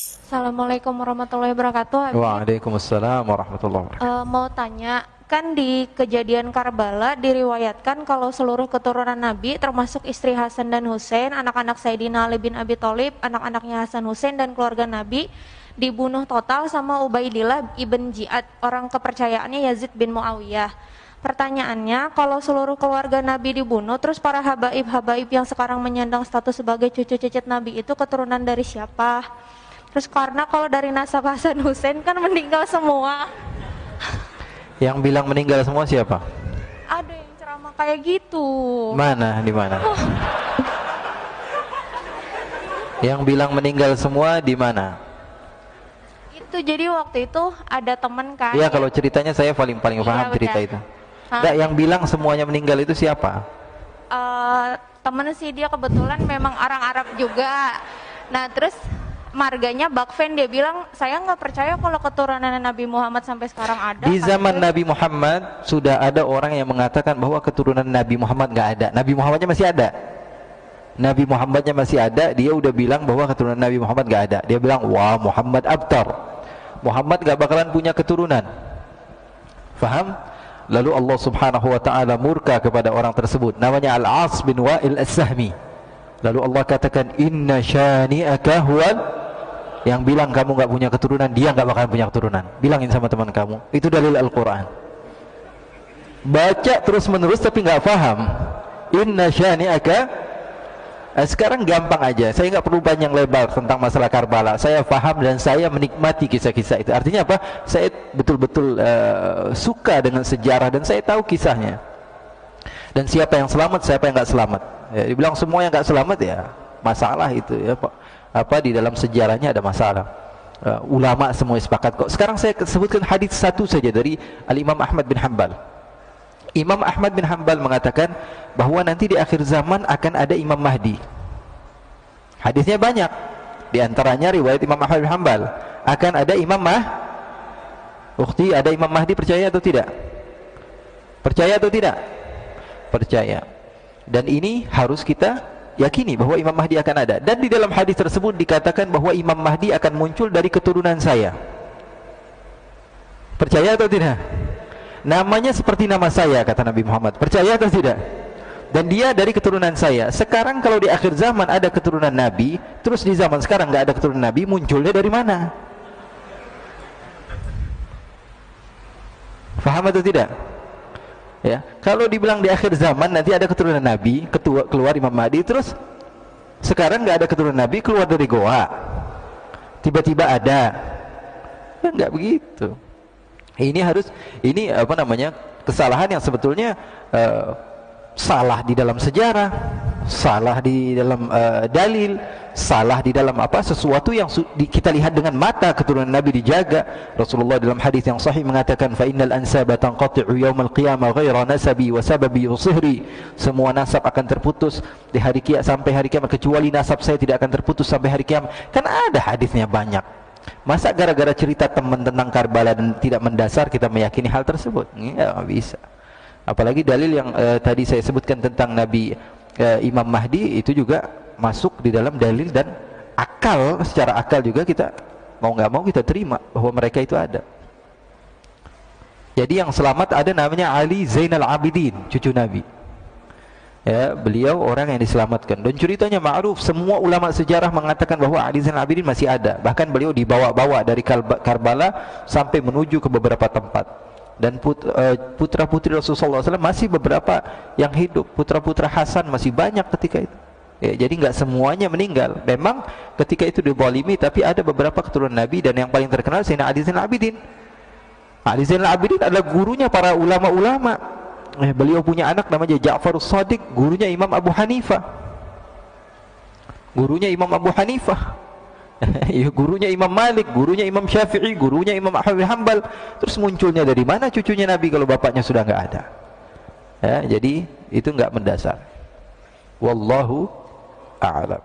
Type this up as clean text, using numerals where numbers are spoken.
Assalamualaikum warahmatullahi wabarakatuh. Habib. Waalaikumsalam warahmatullahi wabarakatuh. Mau tanya, kan di kejadian Karbala diriwayatkan kalau seluruh keturunan Nabi termasuk istri Hasan dan Husain, anak-anak Sayyidina Ali bin Abi Thalib, anak-anaknya Hasan Husain dan keluarga Nabi dibunuh total sama Ubaidillah ibn Ziyad, orang kepercayaannya Yazid bin Muawiyah. Pertanyaannya, kalau seluruh keluarga Nabi dibunuh, terus para habaib-habaib yang sekarang menyandang status sebagai cucu cicit Nabi itu keturunan dari siapa? Terus karena kalau dari nasab Hasan Husain kan meninggal semua. Yang bilang meninggal semua siapa? Ada yang ceramah kayak gitu. Mana? Di mana? Yang bilang meninggal semua di mana? Itu jadi waktu itu ada teman kan. Iya, kalau ceritanya saya paling Iya, paham benar. cerita itu. Hah? Enggak, yang bilang semuanya meninggal itu siapa? Temen sih dia kebetulan memang orang Arab juga. Nah terus marganya Bakfen, dia bilang saya nggak percaya kalau keturunan Nabi Muhammad sampai sekarang ada. Di zaman Nabi Muhammad sudah ada orang yang mengatakan bahwa keturunan Nabi Muhammad nggak ada. Nabi Muhammadnya masih ada. Nabi Muhammadnya masih ada. Dia udah bilang bahwa keturunan Nabi Muhammad nggak ada. Dia bilang, wah Muhammad abtar. Muhammad nggak bakalan punya keturunan. Faham? Lalu Allah Subhanahu wa taala murka kepada orang tersebut. Namanya Al-As bin Wa'il As-Sahmi. Lalu Allah katakan, inna syani'aka huwal, yang bilang kamu nggak punya keturunan, dia nggak bakalan punya keturunan. Bilangin sama teman kamu. Itu dalil Al-Quran. Baca terus menerus tapi nggak paham. Inna syani'aka. Sekarang gampang aja. Saya nggak perlu panjang lebar tentang masalah Karbala. Saya paham dan saya menikmati kisah-kisah itu. Artinya apa? Saya betul-betul suka dengan sejarah dan saya tahu kisahnya. Dan siapa yang selamat, siapa yang nggak selamat. Ya, dibilang semua yang nggak selamat ya masalah itu ya Pak. Apa di dalam sejarahnya ada masalah. Ulama semua sepakat kok. Sekarang saya sebutkan hadis satu saja dari Al-Imam Ahmad bin Hanbal. Imam Ahmad bin Hanbal mengatakan bahwa nanti di akhir zaman akan ada Imam Mahdi. Hadisnya banyak. Di antaranya riwayat Imam Ahmad bin Hanbal, akan ada Imam Ukhti, ada Imam Mahdi, percaya atau tidak? Percaya atau tidak? Percaya. Dan ini harus kita yakini bahwa Imam Mahdi akan ada. Dan di dalam hadis tersebut dikatakan bahwa Imam Mahdi akan muncul dari keturunan saya. Percaya atau tidak? Namanya seperti nama saya, kata Nabi Muhammad. Percaya atau tidak? Dan dia dari keturunan saya. Sekarang kalau di akhir zaman ada keturunan Nabi, terus di zaman sekarang nggak ada keturunan Nabi, munculnya dari mana? Faham atau tidak? Ya, kalau dibilang di akhir zaman nanti ada keturunan Nabi, keluar Imam Mahdi, terus sekarang nggak ada keturunan Nabi, keluar dari goa, tiba-tiba ada, ya nggak begitu. Ini apa namanya, kesalahan yang sebetulnya salah di dalam sejarah, salah di dalam dalil, salah di dalam apa, sesuatu yang kita lihat dengan mata. Keturunan Nabi dijaga. Rasulullah dalam hadis yang sahih mengatakan, fa innal ansaba tanqati'u yaumal qiyamah ghaira nasabi wa sababi usihri. Semua nasab akan terputus di hari kiamat, sampai hari kiamat, kecuali nasab saya tidak akan terputus sampai hari kiamat. Kan ada hadisnya banyak. Masa gara-gara cerita teman tentang Karbala dan tidak mendasar kita meyakini hal tersebut? Ya, nggak bisa. Apalagi dalil yang tadi saya sebutkan tentang Nabi Imam Mahdi itu juga masuk di dalam dalil, dan akal, secara akal juga kita mau nggak mau kita terima bahwa mereka itu ada. Jadi yang selamat ada namanya Ali Zainal Abidin, cucu Nabi. Ya, beliau orang yang diselamatkan. Dan ceritanya ma'ruf, semua ulama sejarah mengatakan bahwa Ali Zainal Abidin masih ada. Bahkan beliau dibawa-bawa dari Karbala sampai menuju ke beberapa tempat. Dan putra-putri Rasulullah SAW masih beberapa yang hidup. Putra-putra Hasan masih banyak ketika itu. Ya, jadi nggak semuanya meninggal. Memang ketika itu dizalimi, tapi ada beberapa keturunan Nabi, dan yang paling terkenal Sayyidina Ali Zainal Abidin. Ali Zainal Abidin adalah gurunya para ulama-ulama. Beliau punya anak namanya Ja'far As-Sadiq, gurunya Imam Abu Hanifah. Gurunya Imam Abu Hanifah. Gurunya Imam Malik, gurunya Imam Syafi'i, gurunya Imam Ahmad bin Hanbal. Terus munculnya dari mana cucunya Nabi kalau bapaknya sudah nggak ada? Ya, jadi itu nggak mendasar. Wallahu a'lam.